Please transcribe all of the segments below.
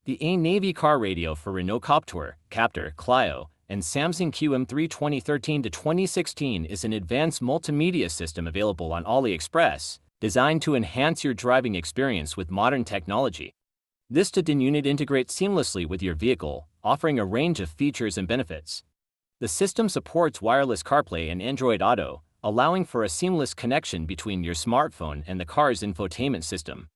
The Ainavi Car Radio for Renault Kaptur Captur Clio and Samsung QM3 2013 to 2016 is an advanced multimedia system available on Aliexpress, designed to enhance your driving experience with modern technology. This unit integrates seamlessly with your vehicle, offering a range of features and benefits. The system supports Wireless Carplay and Android Auto, allowing for a seamless connection between your smartphone and the car's infotainment system.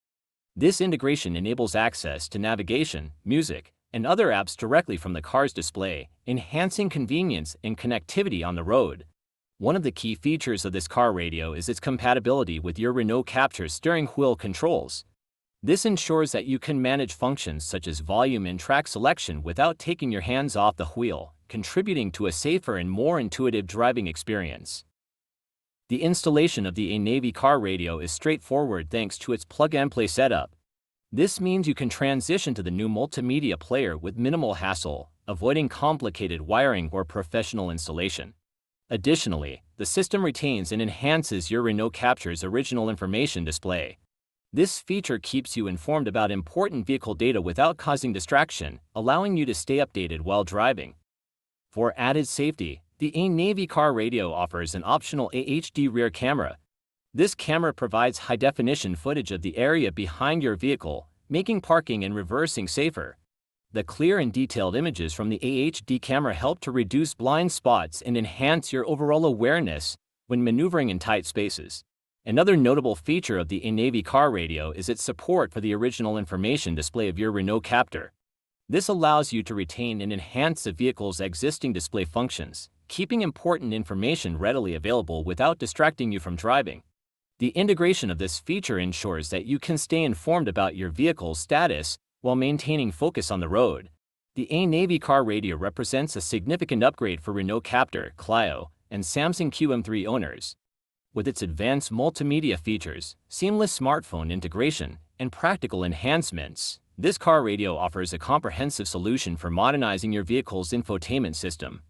This integration enables access to navigation, music, and other apps directly from the car's display, enhancing convenience and connectivity on the road. One of the key features of this car radio is its compatibility with your Renault Captur steering wheel controls. This ensures that you can manage functions such as volume and track selection without taking your hands off the wheel, contributing to a safer and more intuitive driving experience. The installation of the Ainavi Car Radio is straightforward thanks to its plug-and-play setup. This means you can transition to the new multimedia player with minimal hassle, avoiding complicated wiring or professional installation. Additionally, the system retains and enhances your Renault Captur's original information display. This feature keeps you informed about important vehicle data without causing distraction, allowing you to stay updated while driving. For added safety, the Ainavi Car Radio offers an optional HD rear camera. This camera provides high-definition footage of the area behind your vehicle, making parking and reversing safer. The clear and detailed images from the HD camera help to reduce blind spots and enhance your overall awareness when maneuvering in tight spaces. Another notable feature of the Ainavi Car Radio is its support for the original information display of your Renault Captur. This allows you to retain and enhance the vehicle's existing display functions, keeping important information readily available without distracting you from driving. The integration of this feature ensures that you can stay informed about your vehicle's status while maintaining focus on the road. The Ainavi Car Radio represents a significant upgrade for Renault Captur, Clio, and Samsung QM3 owners. With its advanced multimedia features, seamless smartphone integration, and practical enhancements, this car radio offers a comprehensive solution for modernizing your vehicle's infotainment system.